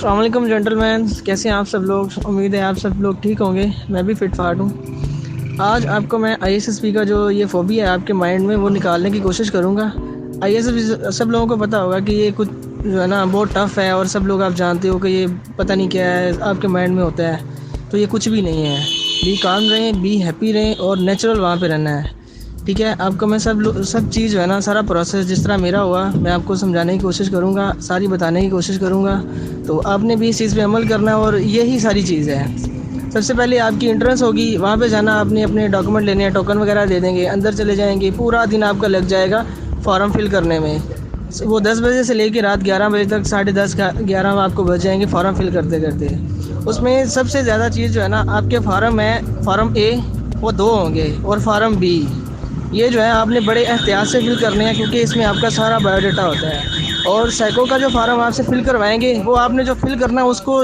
अस्सलाम वालेकुम जेंटलमैन, कैसे हैं आप सब लोग। उम्मीद है आप सब लोग ठीक होंगे। मैं भी फिट फाट हूँ। आज आपको मैं आईएसएसपी का जो ये फोबिया है आपके माइंड में वो निकालने की कोशिश करूँगा। आईएसएसपी सब लोगों को पता होगा कि ये कुछ जो है ना बहुत टफ़ है, और सब लोग आप जानते हो कि ये पता नहीं क्या है आपके माइंड में होता है। तो ये कुछ भी नहीं है। बी काम रहें, बी हैप्पी रहें और नेचुरल वहाँ पर रहना है। ठीक है, आपको मैं सब चीज़ जो है ना, सारा प्रोसेस जिस तरह मेरा हुआ मैं आपको समझाने की कोशिश करूँगा, सारी बताने की कोशिश करूँगा। तो आपने भी इस चीज़ पे अमल करना है और यही सारी चीज़ है। सबसे पहले आपकी एंट्रेंस होगी, वहाँ पे जाना, आपने अपने डॉक्यूमेंट लेने हैं, टोकन वगैरह दे देंगे, अंदर चले जाएंगे। पूरा दिन आपका लग जाएगा फॉर्म फिल करने में। वो 10 बजे से लेकर रात 11 बजे तक, 10:30 11 आपको बज जाएंगे फॉर्म फिल करते करते। उसमें सबसे ज़्यादा चीज़ जो है ना, आपके फार्म है, फार्म ए वो 2 होंगे और फार्म बी ये जो है आपने बड़े एहतियात से फिल करने हैं, क्योंकि इसमें आपका सारा बायोडाटा होता है। और साइको का जो फार्म आपसे फिल करवाएंगे वो आपने जो फिल करना है उसको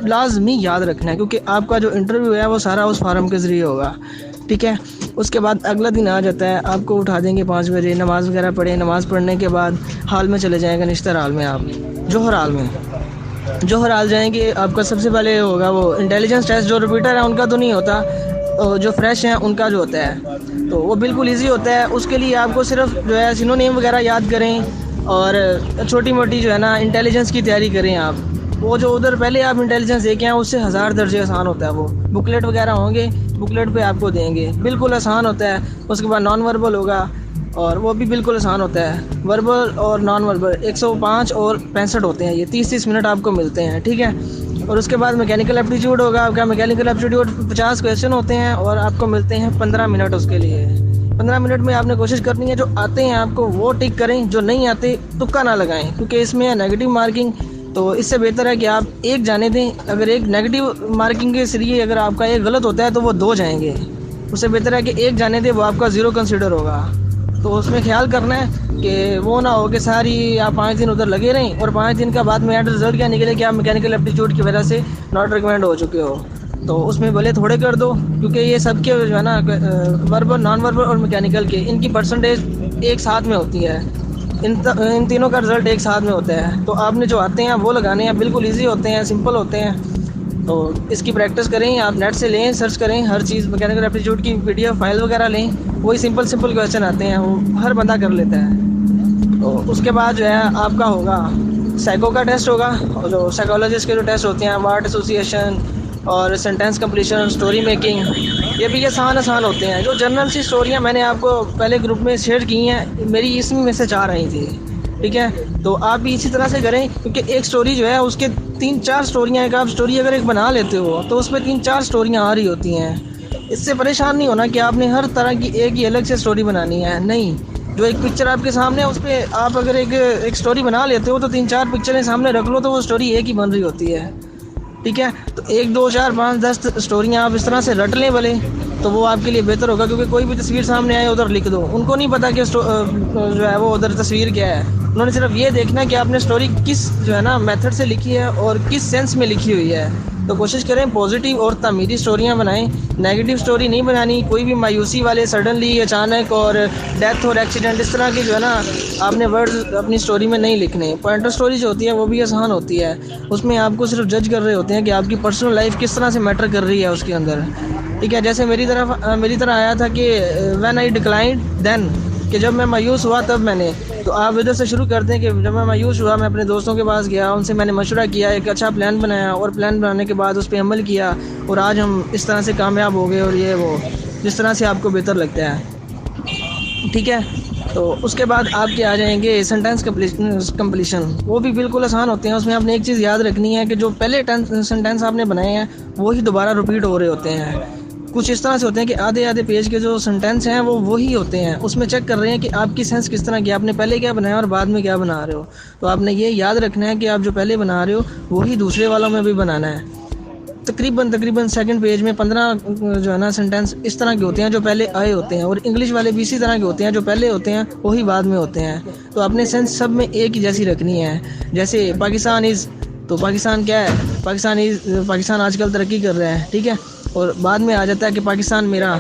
लाजमी याद रखना है, क्योंकि आपका जो इंटरव्यू है वो सारा उस फार्म के ज़रिए होगा। ठीक है, उसके बाद अगला दिन आ जाता है, आपको उठा देंगे 5 बजे, नमाज़ वगैरह पढ़े। नमाज़ पढ़ने के बाद हाल में चले जाएंगे, निश्तर हाल में, आप जोहर हाल में जोहर हाल जाएंगे। आपका सबसे पहले होगा वो इंटेलिजेंस टेस्ट। जो रिपीटर है उनका तो नहीं होता, जो फ्रेश हैं उनका जो होता है तो वो बिल्कुल इजी होता है। उसके लिए आपको सिर्फ जो है सिनोनिम वगैरह याद करें और छोटी मोटी जो है ना इंटेलिजेंस की तैयारी करें आप। वो जो उधर पहले आप इंटेलिजेंस दे के आए उससे 1000 दर्जे आसान होता है। वो बुकलेट वगैरह होंगे, बुकलेट पे आपको देंगे, बिल्कुल आसान होता है। उसके बाद नॉन वर्बल होगा और वो भी बिल्कुल आसान होता है। वर्बल और नॉन वर्बल 105 और 65 होते हैं, ये 30-30 मिनट आपको मिलते हैं। ठीक है, और उसके बाद मैकेनिकल एप्टीट्यूड होगा आपका। मैकेनिकल एप्टीट्यूड 50 क्वेश्चन होते हैं और आपको मिलते हैं 15 मिनट उसके लिए। 15 मिनट में आपने कोशिश करनी है जो आते हैं आपको वो टिक करें, जो नहीं आते तुक्का ना लगाएं, क्योंकि इसमें है नेगेटिव मार्किंग। तो इससे बेहतर है कि आप एक जाने दें। अगर एक नेगेटिव मार्किंग के जरिए अगर आपका एक गलत होता है तो वो 2 जाएंगे। उससे बेहतर है कि एक जाने दें, वो आपका 0 कंसिडर होगा। तो उसमें ख्याल करना है कि वो ना हो कि सारी आप 5 दिन उधर लगे रहें और 5 दिन का बाद में एंड रिजल्ट क्या निकले कि आप मैकेनिकल एप्टीट्यूड की वजह से नॉट रिकमेंड हो चुके हो। तो उसमें भले थोड़े कर दो, क्योंकि ये सबके जो है ना वर्बल, नॉन वर्बल और मैकेनिकल के इनकी परसेंटेज एक साथ में होती है। इन तीनों का रिजल्ट एक साथ में होता है। तो आपने जो आते हैं वो लगाने हैं, बिल्कुल ईजी होते हैं, सिंपल होते हैं। तो इसकी प्रैक्टिस करें, आप नेट से लें, सर्च करें हर चीज़। मैकेनिकल एप्टीट्यूड की PDF फाइल वगैरह लें, वही सिंपल क्वेश्चन आते हैं, वो हर बंदा कर लेता है। तो उसके बाद जो है आपका होगा साइको का टेस्ट होगा, और जो साइकोलॉजिस्ट के जो टेस्ट होते हैं, वर्ड एसोसिएशन और सेंटेंस कंप्लीशन, स्टोरी मेकिंग, ये भी आसान होते हैं। जो जनरल सी स्टोरियाँ मैंने आपको पहले ग्रुप में शेयर की हैं, मेरी इसमें में से 4 आई थी। ठीक है, तो आप भी इसी तरह से करें, क्योंकि एक स्टोरी जो है उसके 3-4 स्टोरियाँ, एक आप स्टोरी अगर एक बना लेते हो तो उसमें 3-4 स्टोरियाँ आ रही होती हैं। इससे परेशान नहीं होना कि आपने हर तरह की एक ही अलग से स्टोरी बनानी है, नहीं। जो एक पिक्चर आपके सामने है उस पर आप अगर एक स्टोरी बना लेते हो तो 3-4 पिक्चरें सामने रख लो तो वो स्टोरी एक ही बन रही होती है। ठीक है, तो 1, 2, 4, 5, 10 स्टोरियाँ आप इस तरह से रट लें भले, तो वो आपके लिए बेहतर होगा। क्योंकि कोई भी तस्वीर सामने आए उधर लिख दो, उनको नहीं पता कि जो है वो उधर तस्वीर क्या है। उन्होंने सिर्फ ये देखना है कि आपने स्टोरी किस जो है ना मेथड से लिखी है और किस सेंस में लिखी हुई है। तो कोशिश करें पॉजिटिव और तामीरी स्टोरियाँ बनाएं, नेगेटिव स्टोरी नहीं बनानी। कोई भी मायूसी वाले, सडनली, अचानक और डेथ और एक्सीडेंट, इस तरह की जो है ना आपने वर्ड अपनी स्टोरी में नहीं लिखने। पॉइंटर स्टोरी जो होती है वो भी आसान होती है, उसमें आपको सिर्फ जज कर रहे होते हैं कि आपकी पर्सनल लाइफ किस तरह से मैटर कर रही है उसके अंदर। ठीक है, जैसे मेरी तरह आया था कि व्हेन आई डिक्लाइंड देन, कि जब मैं मायूस हुआ तब मैंने। तो आप इधर से शुरू करते हैं कि जब मैं मायूस हुआ, मैं अपने दोस्तों के पास गया, उनसे मैंने मशवरा किया, एक अच्छा प्लान बनाया और प्लान बनाने के बाद उस पर अमल किया और आज हम इस तरह से कामयाब हो गए। और ये वो जिस तरह से आपको बेहतर लगता है। ठीक है, तो उसके बाद आपके आ जाएंगे सेंटेंस कंप्लीशन। वो भी बिल्कुल आसान होते हैं। उसमें आपने एक चीज़ याद रखनी है कि जो पहले सेंटेंस आपने बनाए हैं वही दोबारा रिपीट हो रहे होते हैं। कुछ इस तरह से होते हैं कि आधे पेज के जो सेंटेंस हैं वो वही होते हैं। उसमें चेक कर रहे हैं कि आपकी सेंस किस तरह की, आपने पहले क्या बनाया और बाद में क्या बना रहे हो। तो आपने ये याद रखना है कि आप जो पहले बना रहे हो वही दूसरे वालों में भी बनाना है। तकरीबन सेकंड पेज में 15 जो है ना सेंटेंस इस तरह के होते हैं जो पहले आए होते हैं, और इंग्लिश वाले भी इसी तरह के होते हैं, जो पहले होते हैं वही बाद में होते हैं। तो आपने सेंस सब में एक ही जैसी रखनी है। जैसे पाकिस्तान इज़, तो पाकिस्तान क्या है, पाकिस्तान आजकल तरक्की कर रहा है। ठीक है, और बाद में आ जाता है कि पाकिस्तान मेरा,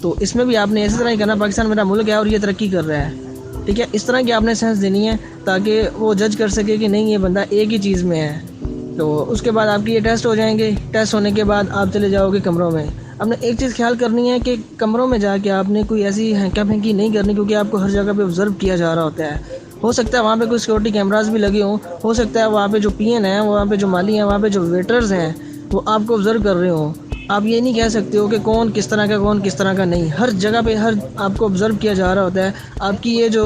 तो इसमें भी आपने इसी तरह ही करना, पाकिस्तान मेरा मुल्क है और ये तरक्की कर रहा है। ठीक है, इस तरह की आपने सेंस देनी है ताकि वो जज कर सके कि नहीं ये बंदा एक ही चीज़ में है। तो उसके बाद आपके ये टेस्ट हो जाएंगे। टेस्ट होने के बाद आप चले जाओगे कमरों में। आपने एक चीज़ ख्याल करनी है कि कमरों में जाके आपने कोई ऐसी हैंका फेंकी नहीं करनी, क्योंकि आपको हर जगह पे ऑब्ज़र्व किया जा रहा होता है। हो सकता है वहाँ पे कोई सिक्योरिटी कैमरास भी लगे हों, हो सकता है वहाँ पे जो पीएन हैं, वहाँ पे जो माली हैं, वहाँ पे जो वेटर्स हैं, वो आपको ऑब्ज़र्व कर रहे हों। आप ये नहीं कह सकते हो कि कौन किस तरह का, कौन किस तरह का नहीं। हर जगह पे हर आपको ऑब्ज़र्व किया जा रहा होता है। आपकी ये जो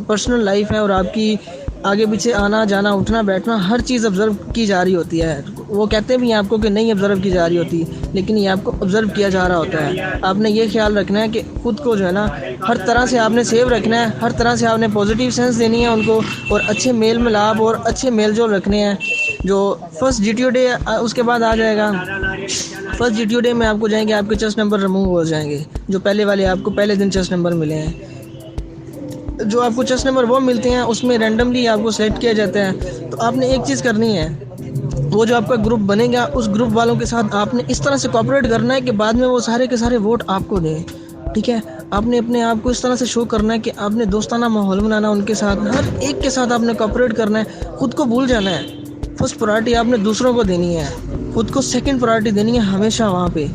पर्सनल लाइफ है और आपकी आगे पीछे आना जाना उठना बैठना हर चीज़ ऑब्ज़र्व की जा रही होती है। वो कहते भी हैं आपको कि नहीं ऑब्ज़र्व की जा रही होती, लेकिन ये आपको ऑब्ज़र्व किया जा रहा होता है। आपने ये ख्याल रखना है कि ख़ुद को जो है ना हर तरह से आपने सेव रखना है, हर तरह से आपने पॉजिटिव सेंस देनी है उनको, और अच्छे मेल मिलाप और अच्छे मेल जोल रखने हैं। जो फर्स्ट GTO डे उसके बाद आ जाएगा, फर्स्ट GTO डे में आपको जाएंगे आपके चेस्ट नंबर रिमूव हो जाएंगे। जो पहले वाले आपको पहले दिन चेस्ट नंबर मिले हैं, जो आपको चेस्ट नंबर वो मिलते हैं, उसमें रैंडमली आपको सेलेक्ट किया जाता है। तो आपने एक चीज़ करनी है, वो जो आपका ग्रुप बनेगा उस ग्रुप वालों के साथ आपने इस तरह से कोऑपरेट करना है कि बाद में वो सारे के सारे वोट आपको दें। ठीक है, आपने अपने आप को इस तरह से शो करना है कि आपने दोस्ताना माहौल बनाना, उनके साथ हर एक के साथ आपने कोऑपरेट करना है। ख़ुद को भूल जाना है। फर्स्ट प्रायोरिटी आपने दूसरों को देनी है, ख़ुद को सेकंड प्रायोरिटी देनी है हमेशा वहाँ पे,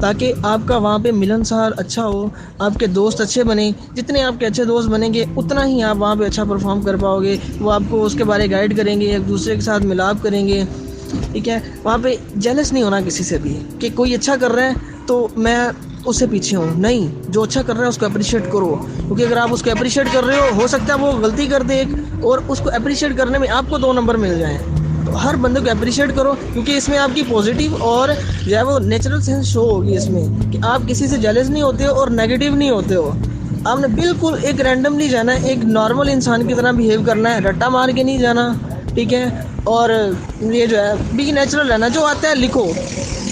ताकि आपका वहाँ पे मिलनसार अच्छा हो, आपके दोस्त अच्छे बने। जितने आपके अच्छे दोस्त बनेंगे उतना ही आप वहाँ पे अच्छा परफॉर्म कर पाओगे। वो आपको उसके बारे गाइड करेंगे, एक दूसरे के साथ मिलाप करेंगे। ठीक है, वहाँ पे जेलस नहीं होना किसी से भी कि कोई अच्छा कर रहा है तो मैं उससे पीछे हूँ। नहीं, जो अच्छा कर रहा है उसको अप्रिशिएट करो, क्योंकि अगर आप उसको अप्रिशिएट कर रहे हो सकता है वो गलती कर दे एक, और उसको अप्रिशिएट करने में आपको 2 नंबर मिल जाएँ। तो हर बंदे को अप्रिशिएट करो, क्योंकि इसमें आपकी पॉजिटिव और जो है वो नेचुरल सेंस शो होगी इसमें, कि आप किसी से जेलस नहीं होते हो और नेगेटिव नहीं होते हो। आपने बिल्कुल एक रैंडमली जाना है, एक नॉर्मल इंसान की तरह बिहेव करना है, रट्टा मार के नहीं जाना। ठीक है, और ये जो है बी नेचुरल रहना। जो आता है लिखो,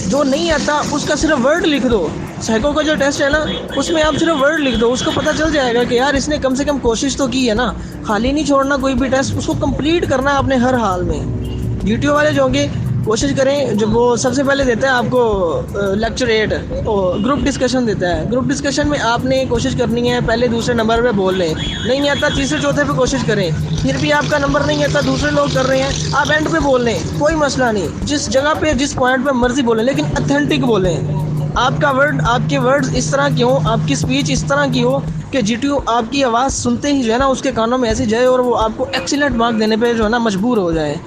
जो नहीं आता उसका सिर्फ वर्ड लिख दो। साइको का जो टेस्ट है ना, उसमें आप सिर्फ वर्ड लिख दो, उसको पता चल जाएगा कि यार इसने कम से कम कोशिश तो की है ना। खाली नहीं छोड़ना कोई भी टेस्ट, उसको कंप्लीट करना है आपने हर हाल में। GTO वाले जो होंगे कोशिश करें, जब वो सबसे पहले देता है आपको लेक्चर 8 ग्रुप डिस्कशन देता है। ग्रुप डिस्कशन में आपने कोशिश करनी है पहले दूसरे नंबर पे बोल लें, नहीं आता तीसरे चौथे पे कोशिश करें, फिर भी आपका नंबर नहीं आता, दूसरे लोग कर रहे हैं, आप एंड पे बोल लें, कोई मसला नहीं। जिस जगह पे जिस पॉइंट पे मर्जी बोलें, लेकिन अथेंटिक बोलें। आपका वर्ड, आपके वर्ड्स इस तरह की हो, आपकी स्पीच इस तरह की हो कि GTO आपकी आवाज़ सुनते ही जो है ना उसके कानों में ऐसे जाए और वो आपको एक्सीलेंट मार्क देने पे जो है ना मजबूर हो जाए।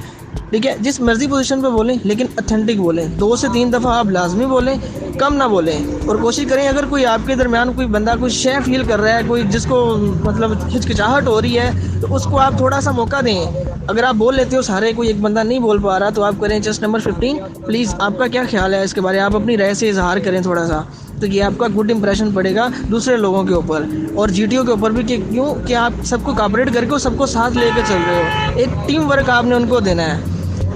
ठीक है, जिस मर्जी पोजीशन पे बोलें, लेकिन अथेंटिक बोलें। 2 से 3 दफ़ा आप लाजमी बोलें, कम ना बोलें। और कोशिश करें अगर कोई आपके दरमियान कोई बंदा कोई शय फील कर रहा है, कोई जिसको मतलब हिचकिचाहट हो रही है, तो उसको आप थोड़ा सा मौका दें। अगर आप बोल लेते हो सारे, कोई एक बंदा नहीं बोल पा रहा, तो आप करें चेस्ट नंबर 15 प्लीज़। आपका क्या ख्याल है इसके बारे में, आप अपनी राय से इजहार करें थोड़ा सा, तो ये आपका गुड इंप्रेशन पड़ेगा दूसरे लोगों के ऊपर और GTO के ऊपर भी, कि क्यों कि आप सबको कोऑपरेट करके सबको साथ लेकर चल रहे हो। एक टीम वर्क आपने उनको देना है।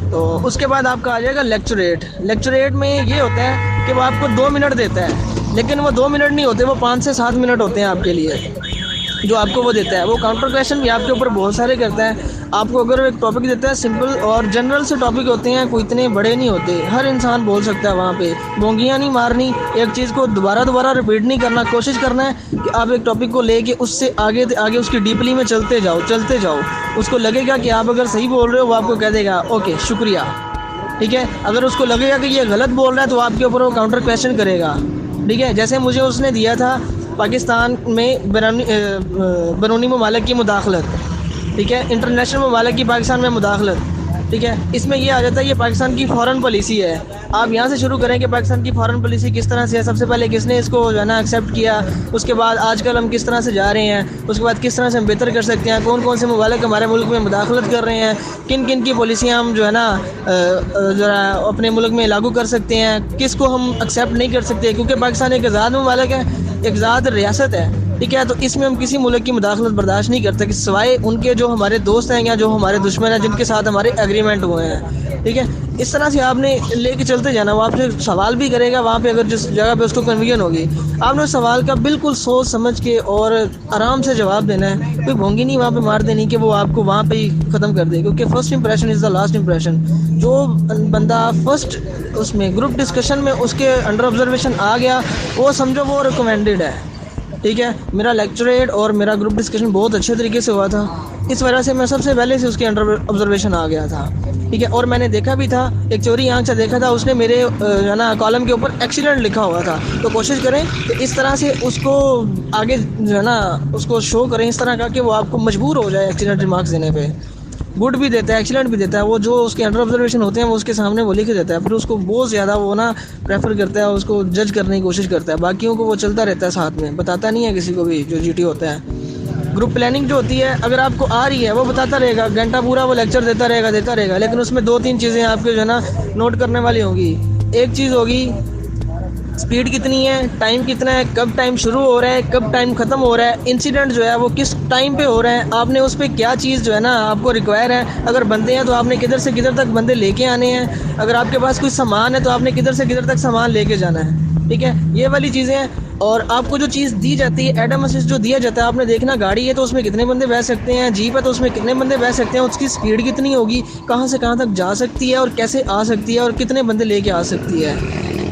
तो उसके बाद आपका आ जाएगा लेक्चर 8। लेक्चर 8 में ये होता है कि वो आपको 2 मिनट देता है, लेकिन वो 2 मिनट नहीं होते, वो 5 से 7 मिनट होते हैं आपके लिए जो आपको वो देता है। वो काउंटर क्वेश्चन भी आपके ऊपर बहुत सारे करता है। आपको अगर एक टॉपिक देता है, सिंपल और जनरल से टॉपिक होते हैं, कोई इतने बड़े नहीं होते, हर इंसान बोल सकता है। वहाँ पे बोंगियाँ नहीं मारनी, एक चीज़ को दोबारा रिपीट नहीं करना। कोशिश करना है कि आप एक टॉपिक को लेके उससे आगे आगे उसकी डीपली में चलते जाओ। उसको लगेगा कि आप अगर सही बोल रहे हो, वो आपको कह देगा ओके शुक्रिया। ठीक है, अगर उसको लगेगा कि ये गलत बोल रहा है, तो आपके ऊपर वो काउंटर क्वेश्चन करेगा। ठीक है, जैसे मुझे उसने दिया था पाकिस्तान में बैरूनी ममालिक की मुदाखलत। ठीक है, इंटरनेशनल ममालिक की पाकिस्तान में मुदाखलत। ठीक है, इसमें ये आ जाता है ये पाकिस्तान की फ़ॉरेन पॉलिसी है। आप यहाँ से शुरू करें कि पाकिस्तान की फ़ॉरेन पॉलिसी किस तरह से है, सबसे पहले किसने इसको जो है ना एक्सेप्ट किया, उसके बाद आजकल हम किस तरह से जा रहे हैं, उसके बाद किस तरह से हम बेहतर कर सकते हैं, कौन कौन से ममालिक हमारे मुल्क में मुदाखलत कर रहे हैं, किन किन की पॉलिसियाँ हम जो है ना ज़रा अपने मुल्क में लागू कर सकते हैं, किसको हम एक्सेप्ट नहीं कर सकते, क्योंकि पाकिस्तान एक आज़ाद ममालिक है, एक आज़ाद रियासत है। ठीक है, तो इसमें हम किसी मुल्क की मुदाखलत बर्दाश्त नहीं करते, सिवाय उनके जो हमारे दोस्त हैं या जो हमारे दुश्मन हैं, जिनके साथ हमारे एग्रीमेंट हुए हैं। ठीक है, इस तरह से आपने लेके चलते जाना। वो आपसे सवाल भी करेगा वहाँ पे, अगर जिस जगह पे उसको कन्वीजन होगी, आपने उस सवाल का बिल्कुल सोच समझ के और आराम से जवाब देना है। कोई भोंगी नहीं वहाँ पे मार देनी कि वो आपको वहाँ पे ही ख़त्म कर दे, क्योंकि first impression is the last impression. जो बंदा फर्स्ट उसमें ग्रुप डिस्कशन में उसके अंडर ऑब्जर्वेशन आ गया, वो समझो वो रिकमेंडेड है। ठीक है, मेरा लेक्चर 8 और मेरा ग्रुप डिस्कशन बहुत अच्छे तरीके से हुआ था। इस वजह से मैं सबसे पहले से उसके अंडर ऑब्जर्वेशन आ गया था, ठीक है। और मैंने देखा भी था, एक चोरी आंख से देखा था, उसने मेरे है ना कॉलम के ऊपर एक्सीडेंट लिखा हुआ था। तो कोशिश करें कि इस तरह से उसको आगे जो है ना उसको शो करें इस तरह का कि वो आपको मजबूर हो जाए एक्सीडेंट रिमार्क्स देने पे। गुड भी देता है, एक्सीलेंट भी देता है, वो जो उसके अंडर ऑब्जर्वेशन होते हैं वो उसके सामने वो लिख देता है, फिर उसको बहुत ज़्यादा वो ना प्रेफर करता है, उसको जज करने की कोशिश करता है। बाकियों को वो चलता रहता है साथ में, बताता नहीं है किसी को भी जो जीटी होता है। ग्रुप प्लानिंग जो होती है, अगर आपको आ रही है वो बताता रहेगा, घंटा पूरा वो लेक्चर देता रहेगा, लेकिन उसमें 2-3 चीज़ें आपके जो है ना नोट करने वाली होंगी। एक चीज़ होगी स्पीड कितनी है, टाइम कितना है, कब टाइम शुरू हो रहा है, कब टाइम ख़त्म हो रहा है, इंसिडेंट जो है वो किस टाइम पे हो रहा है, आपने उस पर क्या चीज़ जो है ना आपको रिक्वायर है। अगर बंदे हैं तो आपने किधर से किधर तक बंदे लेके आने हैं, अगर आपके पास कोई सामान है तो आपने किधर से किधर तक सामान लेके जाना है, ठीक है। ये वाली चीज़ें हैं। और आपको जो चीज़ दी जाती है, एडम असिस्ट जो दिया जाता है, आपने देखना गाड़ी है तो उसमें कितने बंदे बैठ सकते हैं, जीप है तो उसमें कितने बंदे बैठ सकते हैं, उसकी स्पीड कितनी होगी, कहाँ से कहाँ तक जा सकती है और कैसे आ सकती है और कितने बंदे लेके आ सकती है,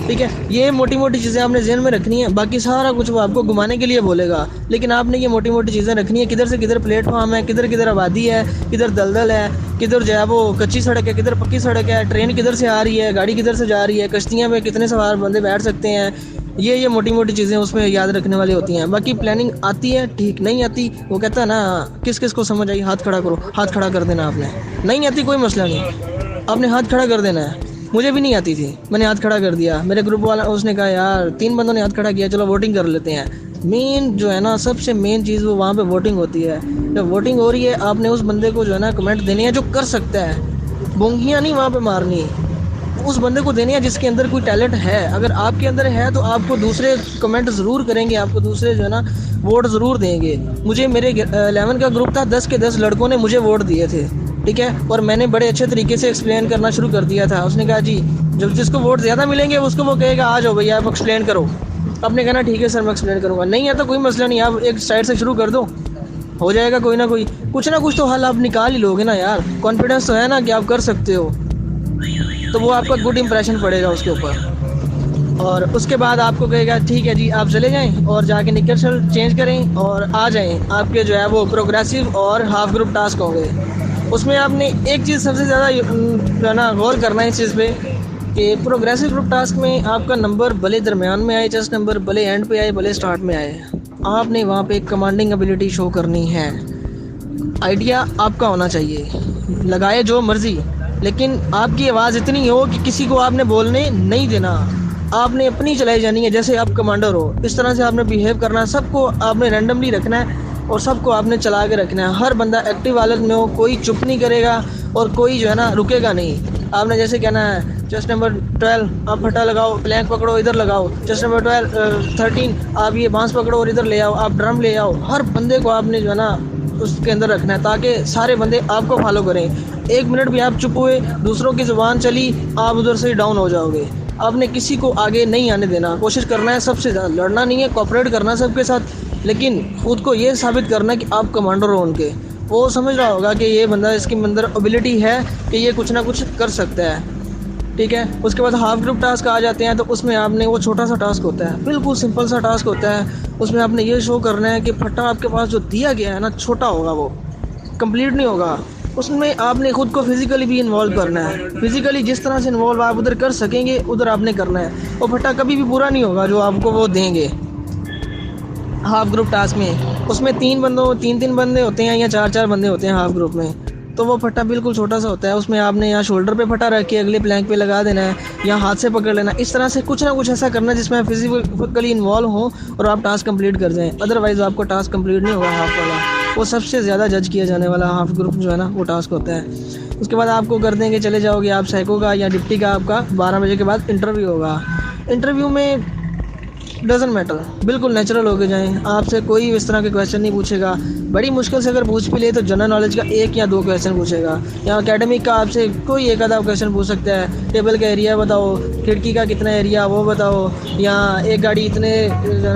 ठीक है। ये मोटी मोटी चीज़ें आपने ज़हन में रखनी है, बाकी सारा कुछ वो आपको घुमाने के लिए बोलेगा, लेकिन आपने ये मोटी मोटी चीज़ें रखनी है। किधर से किधर प्लेटफॉर्म है, किधर किधर आबादी है, किधर दलदल है, किधर जो है वो कच्ची सड़क है, किधर पक्की सड़क है, ट्रेन किधर से आ रही है, गाड़ी किधर से जा रही है, कश्तियाँ में कितने सवार बंदे बैठ सकते हैं। ये मोटी मोटी चीज़ें उसमें याद रखने वाली होती हैं। बाकी प्लानिंग आती है, ठीक नहीं आती, वो कहता है ना किस किस को समझ आई हाथ खड़ा करो, हाथ खड़ा कर देना। आपने नहीं आती कोई मसला नहीं, आपने हाथ खड़ा कर देना है। मुझे भी नहीं आती थी, मैंने हाथ खड़ा कर दिया, मेरे ग्रुप वाला उसने कहा यार 3 बंदों ने हाथ खड़ा किया, चलो वोटिंग कर लेते हैं। मेन जो है ना सबसे मेन चीज़ वो वहाँ पे वोटिंग होती है। जब वोटिंग हो रही है आपने उस बंदे को जो है ना कमेंट देनी है जो कर सकता है, बोंगियाँ नहीं वहाँ पे मारनी, उस बंदे को देनी है जिसके अंदर कोई टैलेंट है। अगर आपके अंदर है तो आपको दूसरे कमेंट ज़रूर करेंगे, आपको दूसरे जो है ना वोट ज़रूर देंगे। मुझे मेरे 11 का ग्रुप था, 10 के 10 लड़कों ने मुझे वोट दिए थे, ठीक है। और मैंने बड़े अच्छे तरीके से एक्सप्लेन करना शुरू कर दिया था। उसने कहा जी जब जिसको वोट ज़्यादा मिलेंगे उसको वो कहेगा आ जाओ भैया आप एक्सप्लेन करो। आपने कहना ठीक है सर मैं एक्सप्लेन करूँगा, नहीं आता कोई मसला नहीं, आप एक साइड से शुरू कर दो, हो जाएगा कोई ना कुछ ना कुछ तो हल आप निकाल ही लोगे ना यार। कॉन्फिडेंस तो है ना कि आप कर सकते हो, तो वो आपका गुड इंप्रेशन पड़ेगा उसके ऊपर। और उसके बाद आपको कहेगा ठीक है जी आप चले जाएं और जाके निकर शर्ट चेंज करें और आ जाएं। आपके जो है वो प्रोग्रेसिव और हाफ ग्रुप टास्क होंगे। उसमें आपने एक चीज़ सबसे ज़्यादा जो है ना गौर करना है इस चीज़ पे कि प्रोग्रेसिव ग्रुप टास्क में आपका नंबर भले दरमियान में आए, जस्ट नंबर भले एंड पे आए, भले स्टार्ट में आए, आपने वहाँ पे कमांडिंग एबिलिटी शो करनी है। आइडिया आपका होना चाहिए, लगाए जो मर्ज़ी, लेकिन आपकी आवाज़ इतनी हो कि किसी को आपने बोलने नहीं देना, आपने अपनी चलाई जानी है। जैसे आप कमांडर हो इस तरह से आपने बिहेव करना है, सबको आपने रैंडमली रखना है और सबको आपने चला के रखना है। हर बंदा एक्टिव हालत में हो, कोई चुप नहीं करेगा और कोई जो है ना रुकेगा नहीं। आपने जैसे कहना है चेस्ट नंबर 12 आप फटा लगाओ, प्लैंक पकड़ो इधर लगाओ, चेस्ट नंबर 13 आप ये बांस पकड़ो और इधर ले आओ, आप ड्रम ले आओ। हर बंदे को आपने जो है ना उसके अंदर रखना है ताकि सारे बंदे आपको फॉलो करें। 1 मिनट भी आप चुप हुए, दूसरों की ज़ुबान चली, आप उधर से डाउन हो जाओगे। आपने किसी को आगे नहीं आने देना, कोशिश करना है सबसे ज़्यादा, लड़ना नहीं है, कोऑपरेट करना सबके साथ, लेकिन खुद को ये साबित करना है कि आप कमांडर हो उनके। वो समझ रहा होगा कि ये बंदा इसके अंदर एबिलिटी है कि ये कुछ ना कुछ कर सकता है, ठीक है। उसके बाद हाफ ग्रुप टास्क आ जाते हैं, तो उसमें आपने वो छोटा सा टास्क होता है, बिल्कुल सिंपल सा टास्क होता है। उसमें आपने ये शो करना है कि फट्टा आपके पास जो दिया गया है ना छोटा होगा, वो कंप्लीट नहीं होगा। उसमें आपने खुद को फिज़िकली भी इन्वॉल्व करना है। फिज़िकली जिस तरह से इन्वॉल्व आप उधर कर सकेंगे उधर आपने करना है। और फट्टा कभी भी पूरा नहीं होगा जो आपको वो देंगे हाफ ग्रुप टास्क में। उसमें 3 बंदे होते हैं या 4 बंदे होते हैं हाफ ग्रुप में, तो वो फट्टा बिल्कुल छोटा सा होता है। उसमें आपने यहाँ शोल्डर पे फटा रख के अगले प्लैंक पे लगा देना है या हाथ से पकड़ लेना। इस तरह से कुछ ना कुछ ऐसा करना जिसमें आप फिजिकली इन्वॉल्व हो और आप टास्क कंप्लीट कर जाएं। अदरवाइज़ आपको टास्क कंप्लीट नहीं होगा हाफ वाला। वो सबसे ज़्यादा जज किया जाने वाला हाफ ग्रुप जो है ना वो टास्क होता है। उसके बाद आपको कर देंगे, चले जाओगे आप साइको का या डिप्टी का। आपका 12 बजे के बाद इंटरव्यू होगा। इंटरव्यू में डजंट मैटर, बिल्कुल नेचुरल होके जाएं। आपसे कोई इस तरह के क्वेश्चन नहीं पूछेगा। बड़ी मुश्किल से अगर पूछ भी ले तो जनरल नॉलेज का 1 या 2 क्वेश्चन पूछेगा, या एकेडमिक का आपसे कोई एक आधा क्वेश्चन पूछ सकता है। टेबल का एरिया बताओ, खिड़की का कितना एरिया वो बताओ, या एक गाड़ी इतने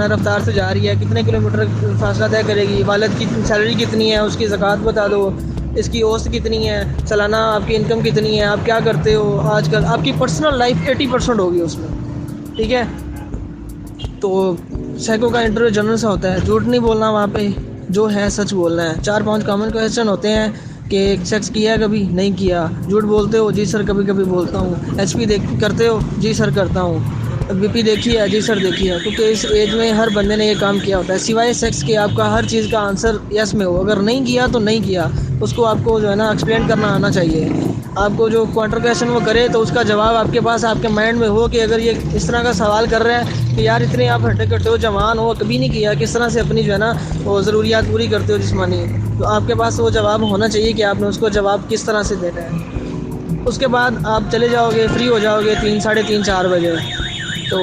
रफ्तार से जा रही है, कितने किलोमीटर फासला तय करेगी, वालिद की सैलरी कितनी है, उसकी ज़कात बता दो, इसकी औसत कितनी है, सालाना आपकी इनकम कितनी है, आप क्या करते हो आजकल। आपकी पर्सनल लाइफ 80% होगी उसमें, ठीक है। तो साइको का इंटरव्यू जनरल सा होता है, झूठ नहीं बोलना वहाँ पे, जो है सच बोलना है। 4-5 कॉमन क्वेश्चन होते हैं कि सेक्स किया है कभी, नहीं किया। झूठ बोलते हो, जी सर कभी कभी बोलता हूँ। एचपी करते हो, जी सर करता हूँ। बीपी देखी है, जी सर देखी है। क्योंकि इस एज में हर बंदे ने ये काम किया होता है। सिवाय सेक्स के आपका हर चीज़ का आंसर यस में हो। अगर नहीं किया तो नहीं किया, उसको आपको जो है ना एक्सप्लेन करना आना चाहिए। आपको जो काउंटर क्वेश्चन वो करे तो उसका जवाब आपके पास आपके माइंड में हो कि अगर ये इस तरह का सवाल कर रहा है कि यार इतने आप हड्डे कट्टे हो, जवान हो, कभी नहीं किया, किस तरह से अपनी जो है ना वो ज़रूरियात पूरी करते हो जिस्मानी, तो आपके पास वो जवाब होना चाहिए कि आपने उसको जवाब किस तरह से देना है। उसके बाद आप चले जाओगे, फ्री हो जाओगे 3, साढ़े 3, 4 बजे। तो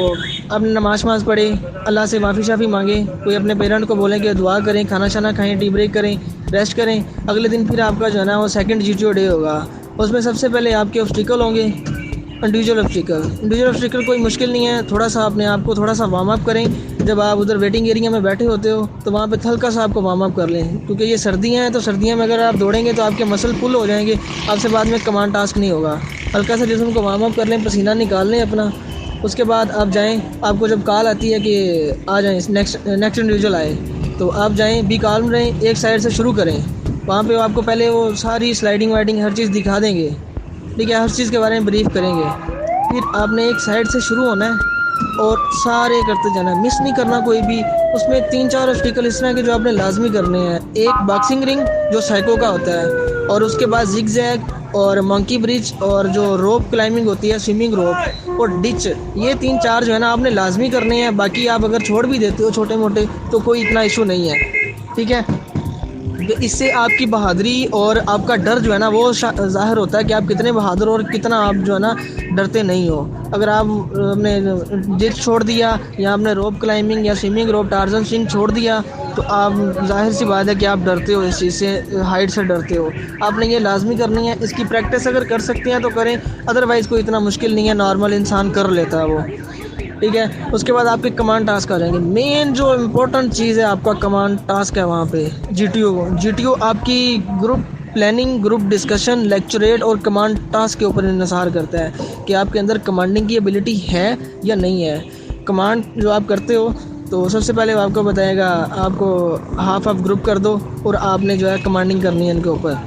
अपने नमाज़ पढ़े, अल्लाह से माफ़ी शाफ़ी मांगे, कोई अपने पेरेंट को बोलें कि दुआ करें, खाना शाना खाएं, टी ब्रेक करें, रेस्ट करें। अगले दिन फिर आपका जो है ना वो सेकंड जीटीओ डे होगा। उसमें सबसे पहले आपके ऑब्स्टिकल होंगे, इंडिविजुअल ऑब्स्टिकल कोई मुश्किल नहीं है। थोड़ा सा अपने आप को थोड़ा सा वार्म अप करें। जब आप उधर वेटिंग एरिया में बैठे होते हो तो वहाँ पे हल्का सा आपको वार्म अप कर लें, क्योंकि ये सर्दियाँ हैं। तो सर्दियों में अगर आप दौड़ेंगे तो आपके मसल फुल हो जाएंगे, आपसे बाद में कमांड टास्क नहीं होगा। हल्का सा जिस्म को वार्म अप कर लें, पसीना निकाल लें अपना। उसके बाद आप जाएं, आपको जब कॉल आती है कि आ जाएं, नेक्स्ट इंडिविजुअल आए, तो आप जाएं, बी काल्म रहें, एक साइड से शुरू करें। वहाँ पे आपको पहले वो सारी स्लाइडिंग वाइडिंग हर चीज़ दिखा देंगे, ठीक है, हर चीज़ के बारे में ब्रीफ करेंगे। फिर आपने एक साइड से शुरू होना है और सारे करते जाना है, मिस नहीं करना कोई भी। उसमें 3-4 ऑब्स्टिकल इस तरह के जो आपने लाजमी करने हैं। एक बॉक्सिंग रिंग जो साइको का होता है, और उसके बाद जिग जैग और मंकी ब्रिज, और जो रोप क्लाइंबिंग होती है, स्विमिंग रोप और डिच। ये 3-4 जो है ना आपने लाजमी करने हैं। बाकी आप अगर छोड़ भी देते हो छोटे मोटे तो कोई इतना इशू नहीं है, ठीक है। तो इससे आपकी बहादुरी और आपका डर जो है ना वो ज़ाहिर होता है कि आप कितने बहादुर और कितना आप जो है ना डरते नहीं हो। अगर आप आपने जिट छोड़ दिया या आपने रोप क्लाइंबिंग या स्विमिंग रोप टार्जन स्विंग छोड़ दिया तो आप ज़ाहिर सी बात है कि आप डरते हो, इस चीज़ से, हाइट से डरते हो। आपने ये लाजमी करनी है। इसकी प्रैक्टिस अगर कर सकते हैं तो करें, अदरवाइज़ कोई इतना मुश्किल नहीं है, नॉर्मल इंसान कर लेता है वो, ठीक है। उसके बाद आपके कमांड टास्क आ जाएंगे। मेन जो इम्पोर्टेंट चीज़ है आपका कमांड टास्क है वहाँ पे जीटीओ आपकी group planning, group discussion, lecturette और कमांड टास्क के ऊपर इंहिसार करता है कि आपके अंदर कमांडिंग की एबिलिटी है या नहीं है। कमांड जो आप करते हो तो सबसे पहले वो आपको बताएगा, आपको हाफ ऑफ ग्रुप कर दो और आपने जो है कमांडिंग करनी है इनके ऊपर।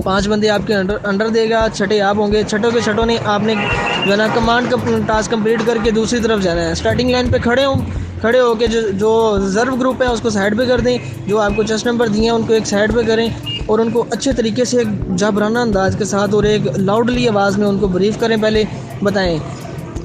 5 बंदे आपके अंडर देगा, छठे आप होंगे। छठों के छठों ने आपने जो है ना कमांड का टास्क कंप्लीट करके दूसरी तरफ जाना है। स्टार्टिंग लाइन पे खड़े होके जो रिजर्व ग्रुप है उसको साइड पे कर दें, जो आपको चेस्ट नंबर दिए हैं उनको एक साइड पे करें और उनको अच्छे तरीके से एक जाबराना अंदाज के साथ और एक लाउडली आवाज़ में उनको ब्रीफ करें। पहले बताएं,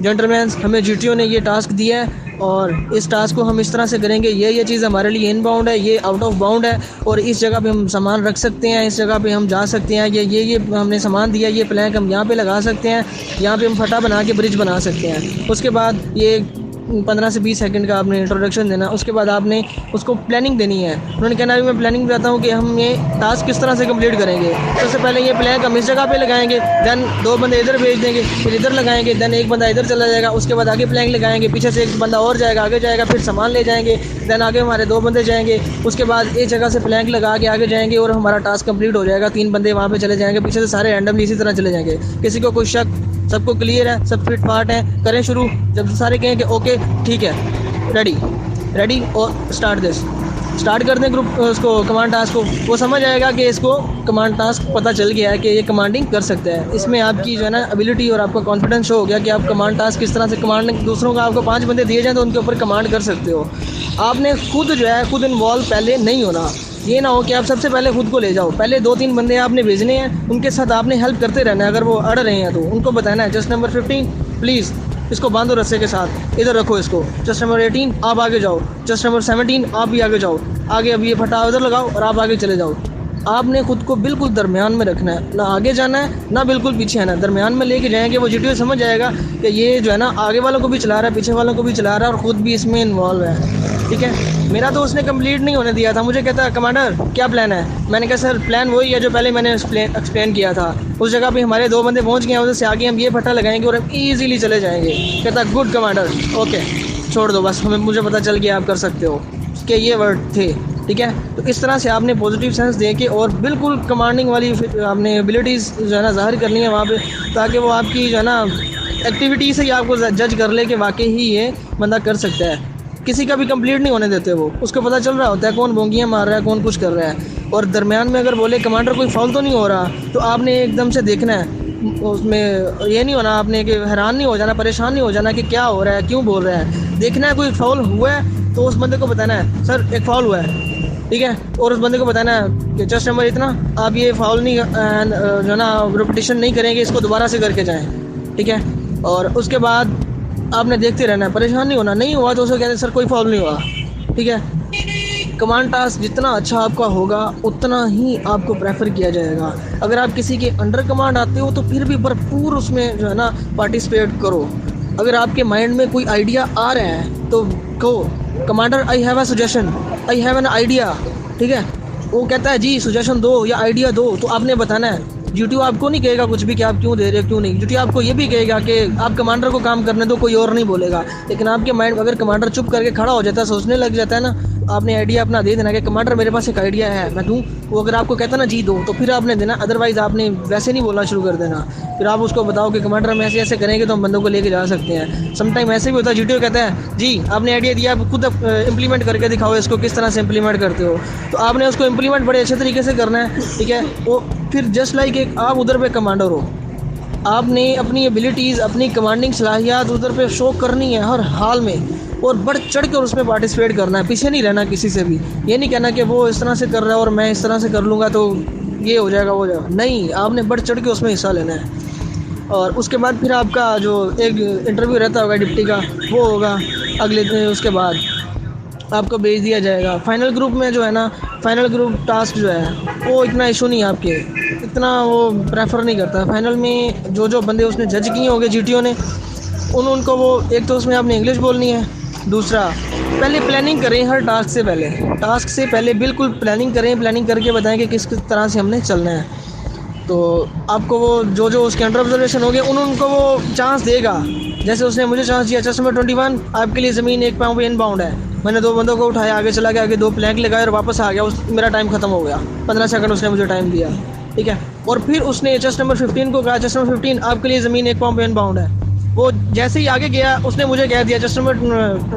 जेंटलमैन हमें जीटीओ ने ये टास्क दिया है और इस टास्क को हम इस तरह से करेंगे, ये चीज़ हमारे लिए इन बाउंड है, ये आउट ऑफ बाउंड है, और इस जगह पे हम सामान रख सकते हैं, इस जगह पे हम जा सकते हैं, ये हमने सामान दिया, ये प्लैंक हम यहाँ पे लगा सकते हैं, यहाँ पे हम फटा बना के ब्रिज बना सकते हैं। उसके बाद ये 15 से 20 सेकंड का आपने इंट्रोडक्शन देना। उसके बाद आपने उसको प्लानिंग देनी है। उन्होंने कहना है मैं प्लानिंग बताता हूँ कि हम ये टास्क किस तरह से कंप्लीट करेंगे। सबसे पहले ये प्लैंक हम इस जगह पे लगाएंगे, देन 2 बंदे इधर भेज देंगे, फिर इधर लगाएंगे, देन एक बंदा इधर चला जाएगा, उसके बाद आगे प्लैंक लगाएंगे, पीछे से एक बंदा और जाएगा, आगे जाएगा, फिर सामान ले जाएंगे, देन आगे हमारे 2 बंदे जाएंगे, उसके बाद एक जगह से प्लैंक लगा के आगे जाएंगे और हमारा टास्क कंप्लीट हो जाएगा। 3 बंदे वहाँ पे चले जाएंगे, पीछे से सारे रैंडमली इसी तरह चले जाएंगे। किसी को कोई शक, सबको क्लियर है, सब फिट फाट है, करें शुरू। जब सारे कहें कि ओके ठीक है, रेडी और स्टार्ट कर दें ग्रुप उसको कमांड टास्क को। वो समझ आएगा कि इसको कमांड टास्क पता चल गया है कि ये कमांडिंग कर सकता है। इसमें आपकी जो है ना एबिलिटी और आपका कॉन्फिडेंस शो हो गया कि आप कमांड टास्क किस तरह से कमांड, दूसरों का आपको 5 बंदे दिए जाएँ तो उनके ऊपर कमांड कर सकते हो। आपने खुद जो है खुद इन्वॉल्व पहले नहीं होना। ये ना हो कि आप सबसे पहले खुद को ले जाओ। पहले 2-3 बंदे आपने भेजने हैं, उनके साथ आपने हेल्प करते रहना है। अगर वो अड़ रहे हैं तो उनको बताना है, जस्ट नंबर 15 प्लीज़ इसको बांधो रस्से के साथ, इधर रखो इसको। जस्ट नंबर 18 आप आगे जाओ, जस्ट नंबर 17 आप भी आगे जाओ, आगे अब ये फटा उधर लगाओ और आप आगे चले जाओ। आपने खुद को बिल्कुल दरमियान में रखना है, ना आगे जाना है ना बिल्कुल पीछे आना है। दरमियान में लेके जाएंगे, वो जीटीओ समझ जाएगा कि ये जो है ना आगे वालों को भी चला रहा है, पीछे वालों को भी चला रहा है और ख़ुद भी इसमें इन्वॉल्व है, ठीक है। मेरा तो उसने कंप्लीट नहीं होने दिया था। मुझे कहता है कमांडर क्या प्लान है। मैंने कहा सर प्लान वही है जो पहले मैंने एक्सप्लेन किया था। उस जगह पे हमारे 2 बंदे पहुंच गए हैं, उधर से आगे हम ये फटा लगाएंगे और हम ईजिली चले जाएंगे। कहता गुड कमांडर, ओके छोड़ दो बस, मुझे पता चल गया आप कर सकते हो, कि ये वर्ड थे, ठीक है। तो इस तरह से आपने पॉजिटिव सेंस दे के और बिल्कुल कमांडिंग वाली आपने एबिलिटीज़ जो है ना ज़ाहिर करनी है वहाँ पे, ताकि वो आपकी जो है ना एक्टिविटी से ही आपको जज कर ले कि वाकई ही ये बंदा कर सकता है। किसी का भी कंप्लीट नहीं होने देते वो, उसको पता चल रहा होता है कौन बोंगियाँ मार रहा है, कौन कुछ कर रहा है। और दरमियान में अगर बोले कमांडर कोई फाउल तो नहीं हो रहा, तो आपने एकदम से देखना है, उसमें ये नहीं होना आपने कि हैरान नहीं हो जाना, परेशान नहीं हो जाना कि क्या हो रहा है, क्यों बोल रहा है। देखना है कोई फाउल हुआ है तो उस बंदे को बताना है सर एक फाउल हुआ है, ठीक है, और उस बंदे को बताना है कि चेस्ट नंबर इतना, आप ये फाउल नहीं जो है ना रिपीटिशन नहीं करेंगे, इसको दोबारा से करके जाएं, ठीक है। और उसके बाद आपने देखते रहना है, परेशान नहीं होना, नहीं हुआ तो उसे कहते हैं सर कोई फाउल नहीं हुआ, ठीक है। कमांड टास्क जितना अच्छा आपका होगा उतना ही आपको प्रेफर किया जाएगा। अगर आप किसी के अंडर कमांड आते हो तो फिर भी भरपूर उसमें जो है ना पार्टिसिपेट करो। अगर आपके माइंड में कोई आइडिया आ रहा है तो कहो commander I have a suggestion, I have an idea, ठीक है। वो कहता है जी सजेशन दो या आइडिया दो, तो आपने बताना है। यूट्यूब आपको नहीं कहेगा कुछ भी कि आप क्यों दे रहे हो क्यों नहीं, यूट्यूब आपको ये भी कहेगा कि आप कमांडर को काम करने दो, कोई और नहीं बोलेगा। लेकिन आपके माइंड अगर कमांडर चुप करके खड़ा हो जाता है, सोचने लग जाता है ना, आपने आइडिया अपना दे देना कि कमांडर मेरे पास एक आइडिया है मैं दूँ, वो अगर आपको कहता ना जी दो तो फिर आपने देना, अदरवाइज़ आपने वैसे नहीं बोलना शुरू कर देना। फिर आप उसको बताओ कि कमांडर हम ऐसे ऐसे करेंगे तो हम बंदों को लेके जा सकते हैं। समटाइम ऐसे भी होता है, यूट्यूब कहता है जी आपने आइडिया दिया, आप खुद इंप्लीमेंट करके दिखाओ इसको, किस तरह से इंप्लीमेंट करते हो। तो आपने उसको इंप्लीमेंट बड़े अच्छे तरीके से करना है, ठीक है। वो फिर जस्ट लाइक एक आप उधर पे कमांडर हो, आपने अपनी एबिलिटीज़ अपनी कमांडिंग सलाहियत उधर पे शो करनी है हर हाल में, और बढ़ चढ़ कर उसमें पार्टिसिपेट करना है, पीछे नहीं रहना किसी से भी। ये नहीं कहना कि वो इस तरह से कर रहा है और मैं इस तरह से कर लूँगा तो ये हो जाएगा वो हो जाएगा, नहीं, आपने बढ़ चढ़ के उसमें हिस्सा लेना है। और उसके बाद फिर आपका जो एक इंटरव्यू रहता होगा डिप्टी का, वो होगा अगले दिन, उसके बाद आपको भेज दिया जाएगा। फाइनल ग्रुप में जो है ना, फाइनल ग्रुप टास्क जो है वो इतना इशू नहीं है आपके, इतना वो प्रेफर नहीं करता। फाइनल में जो जो बंदे उसने जज किए होंगे जीटीओ ने, उनको वो एक तो उसमें आपने इंग्लिश बोलनी है, दूसरा पहले प्लानिंग करें हर टास्क से पहले बिल्कुल प्लानिंग करें, प्लानिंग करके बताएं कि किस तरह से हमने चलना है। तो आपको वो जो जो उसके अंडर ऑब्जर्वेशन हो गए उनको वो चांस देगा। जैसे उसने मुझे चांस दिया, चेस्ट नंबर 21 आपके लिए ज़मीन 1 पाँव पे इनबाउंड है, मैंने 2 बंदों को उठाया, आगे चला गया, आगे 2 प्लैंक लगाए और वापस आ गया, मेरा टाइम ख़त्म हो गया, 15 सेकंड उसने मुझे टाइम दिया, ठीक है। और फिर उसने चेस्ट नंबर 15 को कहा चेस्ट नंबर 15 आपके लिए ज़मीन 1 पाँव पे इनबाउंड है, वो जैसे ही आगे गया उसने मुझे कह दिया चेस्ट नंबर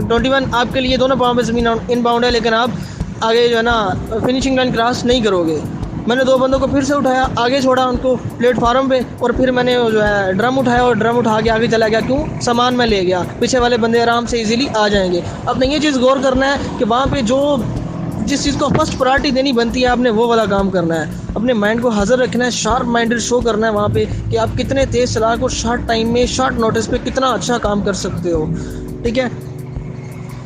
21 आपके लिए दोनों पाँव पे ज़मीन इनबाउंड है, लेकिन आप आगे जो है ना फिनिशिंग लाइन क्रॉस नहीं करोगे। मैंने 2 बंदों को फिर से उठाया, आगे छोड़ा उनको प्लेटफार्म पे, और फिर मैंने जो है ड्रम उठाया और ड्रम उठा के आगे चला गया, क्यों, सामान में ले गया, पीछे वाले बंदे आराम से इजीली आ जाएंगे। आपने ये चीज़ गौर करना है कि वहाँ पे जो जिस चीज़ को फर्स्ट प्रायोरिटी देनी बनती है आपने वो वाला काम करना है। अपने माइंड को हाजिर रखना है, शार्प माइंडेड शो करना है वहाँ पे कि आप कितने तेज़ चलाक और शॉर्ट टाइम में शॉर्ट नोटिस पे कितना अच्छा काम कर सकते हो, ठीक है।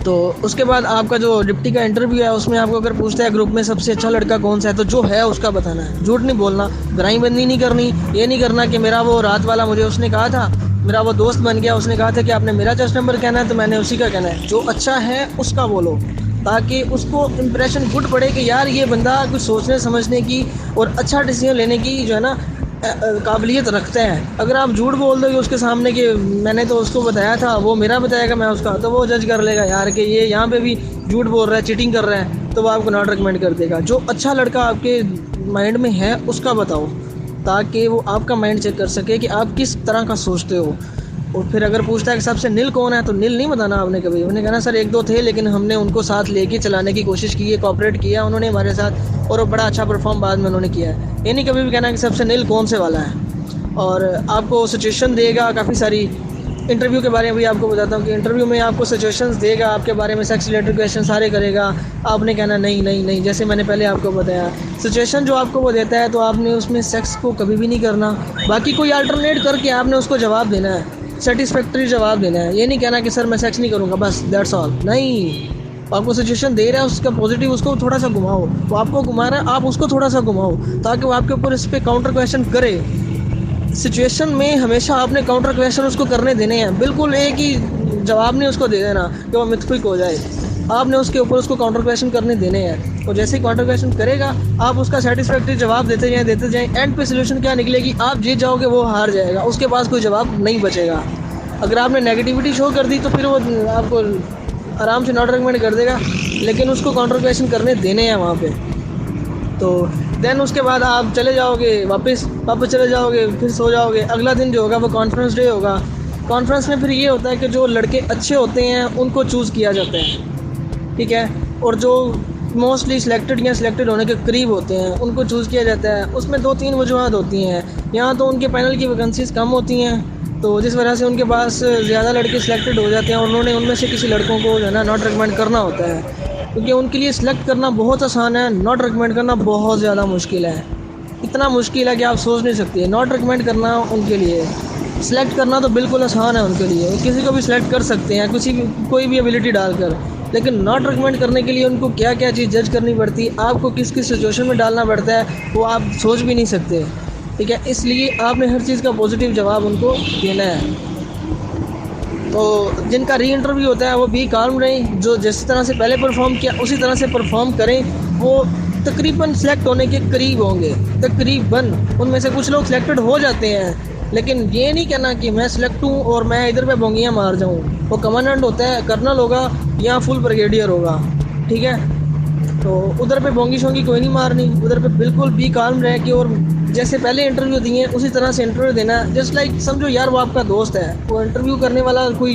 तो उसके बाद आपका जो डिप्टी का इंटरव्यू है उसमें आपको अगर पूछता है ग्रुप में सबसे अच्छा लड़का कौन सा है, तो जो है उसका बताना है, झूठ नहीं बोलना, गराईबंदी नहीं करनी, ये नहीं करना कि मेरा वो रात वाला मुझे उसने कहा था, मेरा वो दोस्त बन गया, उसने कहा था कि आपने मेरा चेस्ट नंबर कहना है तो मैंने उसी का कहना है। जो अच्छा है उसका बोलो ताकि उसको इम्प्रेशन गुड पड़े कि यार ये बंदा कुछ सोचने समझने की और अच्छा डिसीजन लेने की जो है ना काबिलियत रखते हैं। अगर आप झूठ बोल दोगे उसके सामने कि मैंने तो उसको बताया था, वो मेरा बताएगा मैं उसका, तो वो जज कर लेगा यार कि ये यहाँ पे भी झूठ बोल रहा है, चीटिंग कर रहा है, तो वो आपको नॉट रिकमेंड कर देगा। जो अच्छा लड़का आपके माइंड में है उसका बताओ ताकि वो आपका माइंड चेक कर सके कि आप किस तरह का सोचते हो। और फिर अगर पूछता है कि सबसे नील कौन है, तो नील नहीं बताना आपने कभी, उन्हें कहना सर 1-2 थे लेकिन हमने उनको साथ लेके चलाने की कोशिश की है, कोऑपरेट किया उन्होंने हमारे साथ और वो बड़ा अच्छा परफॉर्म बाद में उन्होंने किया है। ये नहीं कभी भी कहना कि सबसे नील कौन से वाला है। और आपको सिचुएशन देगा काफ़ी सारी, इंटरव्यू के बारे में भी आपको बताता हूँ कि इंटरव्यू में आपको सिचुएशंस देगा, आपके बारे में सेक्स रिलेटेड क्वेश्चन सारे करेगा, आपने कहना नहीं नहीं नहीं, जैसे मैंने पहले आपको बताया सिचुएशन जो आपको वो देता है तो आपने उसमें सेक्स को कभी भी नहीं करना, बाकी कोई अल्टरनेट करके आपने उसको जवाब देना है, सेटिस्फैक्ट्री जवाब देना है। ये नहीं कहना कि सर मैं सेक्स नहीं करूँगा बस दैट्स ऑल, नहीं, आपको सिचुएशन दे रहा है उसका पॉजिटिव उसको थोड़ा सा घुमाओ, वो आपको घुमा रहा है आप उसको थोड़ा सा घुमाओ ताकि वो आपके ऊपर इस पर काउंटर क्वेश्चन करे। सिचुएशन में हमेशा आपने काउंटर क्वेश्चन उसको करने देने हैं, बिल्कुल एक ही जवाब नहीं उसको दे देना कि वो मिथक्विक हो जाए, आपने उसके ऊपर उसको काउंटर क्वेश्चन करने देने हैं। और जैसे ही काउंटर क्वेश्चन करेगा आप उसका सेटिस्फैक्ट्री जवाब देते जाएं, एंड पे सोल्यूशन क्या निकलेगी, आप जीत जाओगे वो हार जाएगा, उसके पास कोई जवाब नहीं बचेगा। अगर आपने नेगेटिविटी शो कर दी तो फिर वो आपको आराम से नॉट रिकमेंड कर देगा, लेकिन उसको काउंटर क्वेश्चन करने देने हैं वहाँ पे। तो देन उसके बाद आप चले जाओगे वापस चले जाओगे, फिर सो जाओगे। अगला दिन जो होगा वो कॉन्फ्रेंस डे होगा, कॉन्फ्रेंस में फिर ये होता है कि जो लड़के अच्छे होते हैं उनको चूज़ किया जाता है, ठीक है, और जो मोस्टली सिलेक्टेड या सिलेक्टेड होने के करीब होते हैं उनको चूज़ किया जाता है। उसमें 2-3 वजूहत होती हैं। यहाँ तो उनके पैनल की वैकेंसीज़ कम होती हैं, तो जिस वजह से उनके पास ज़्यादा लड़के सिलेक्टेड हो जाते हैं और उन्होंने उनमें से किसी लड़कों को जो है ना नॉट रिकमेंड करना होता है, क्योंकि उनके लिए सिलेक्ट करना बहुत आसान है, नॉट रिकमेंड करना बहुत ज़्यादा मुश्किल है। इतना मुश्किल है कि आप सोच नहीं सकते। नॉट रिकमेंड करना उनके लिए, सिलेक्ट करना तो बिल्कुल आसान है उनके लिए, किसी को भी सिलेक्ट कर सकते हैं कोई भी एबिलिटी डालकर। लेकिन नॉट रिकमेंड करने के लिए उनको क्या क्या चीज़ जज करनी पड़ती है, आपको किस किस सिचुएशन में डालना पड़ता है, वो आप सोच भी नहीं सकते, ठीक है। इसलिए आपने हर चीज़ का पॉजिटिव जवाब उनको देना है। तो जिनका री इंटरव्यू होता है वो भी काल्म रहें, जो जिस तरह से पहले परफॉर्म किया उसी तरह से परफॉर्म करें। वो तकरीबन सेलेक्ट होने के करीब होंगे, तकरीबन। उनमें से कुछ लोग सिलेक्टेड हो जाते हैं, लेकिन ये नहीं कहना कि मैं सिलेक्ट हूँ और मैं इधर पे बोंगियाँ मार जाऊँ। वो कमांडेंट होता है, कर्नल होगा या फुल ब्रिगेडियर होगा, ठीक है। तो उधर पे बोंगी शोंगी कोई नहीं मारनी, उधर पे बिल्कुल भी काल्म रह के और जैसे पहले इंटरव्यू दिए उसी तरह से इंटरव्यू देना। जस्ट लाइक समझो यार वो आपका दोस्त है, वो इंटरव्यू करने वाला कोई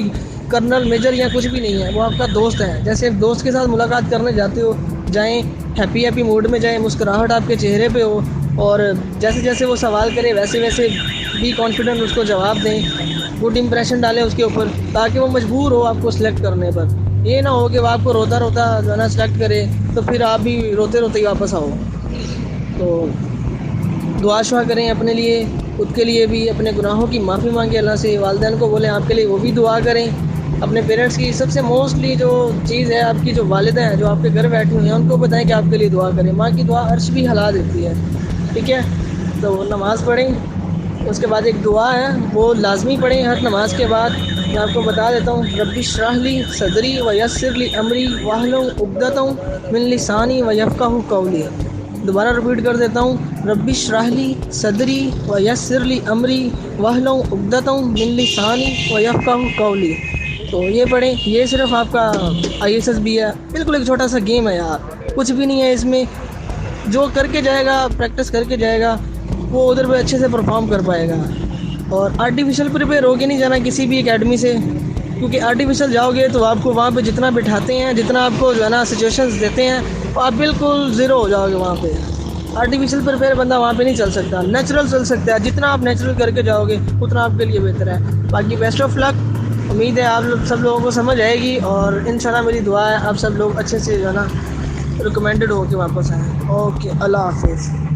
कर्नल मेजर या कुछ भी नहीं है, वो आपका दोस्त है। जैसे एक दोस्त के साथ मुलाकात करने जाते हो, जाएँ हैप्पी मूड में जाएँ, मुस्कुराहट आपके चेहरे पे हो, और जैसे जैसे वो सवाल करे वैसे वैसे भी कॉन्फिडेंट उसको जवाब दें, गुड इंप्रेशन डालें उसके ऊपर, ताकि वो मजबूर हो आपको सिलेक्ट करने पर। ये ना हो कि वो आपको रोता रोता जो है ना सिलेक्ट करे तो फिर आप भी रोते रोते ही वापस आओ। तो दुआ शुआ करें अपने लिए, खुद के लिए भी, अपने गुनाहों की माफ़ी मांगे अल्लाह से, वालिदैन को बोलें आपके लिए वो भी दुआ करें। अपने पेरेंट्स की सबसे मोस्टली जो चीज़ है, आपकी जो वालिदा हैं जो आपके घर बैठी हुई हैं, उनको बताएं कि आपके लिए दुआ करें। माँ की दुआ अर्श भी हिला देती है, ठीक है। तो नमाज़ पढ़ें, उसके बाद एक दुआ है वो लाजमी पढ़ें हर नमाज के बाद। मैं आपको बता देता हूँ, रब्बी इश्रह ली सदरी व यस्सिर ली अमरी वाहलुल उक़दतम मिन लिसानी व यफ़क़हू क़ौली। दोबारा रिपीट कर देता हूँ, रब्बी इश्रह ली सदरी व यस्सिर ली अमरी वाहलुल उक़दतम मिन लिसानी व यफ़क़हू क़ौली। तो ये पढ़ें। ये सिर्फ आपका IAS भी है, बिल्कुल एक छोटा सा गेम है यार, कुछ भी नहीं है इसमें। जो करके जाएगा, प्रैक्टिस करके जाएगा, वो उधर पे अच्छे से परफॉर्म कर पाएगा। और आर्टिफिशियल प्रिपेयर होके नहीं जाना किसी भी एकेडमी से, क्योंकि आर्टिफिशियल जाओगे तो आपको वहाँ पे जितना बिठाते हैं, जितना आपको जो है ना सिचुएशंस देते हैं, तो आप बिल्कुल ज़ीरो हो जाओगे वहाँ पे। आर्टिफिशियल प्रिपेयर बंदा वहाँ पे नहीं चल सकता, नेचुरल चल सकता है। जितना आप नेचुरल करके जाओगे उतना आपके लिए बेहतर है। बाकी बेस्ट ऑफ लक। उम्मीद है आप सब लोगों को समझ आएगी, और इंशाल्लाह मेरी दुआ है आप सब लोग अच्छे से जो है ना रिकमेंडेड होके वापस आएँ। ओके, अल्लाह हाफिज़।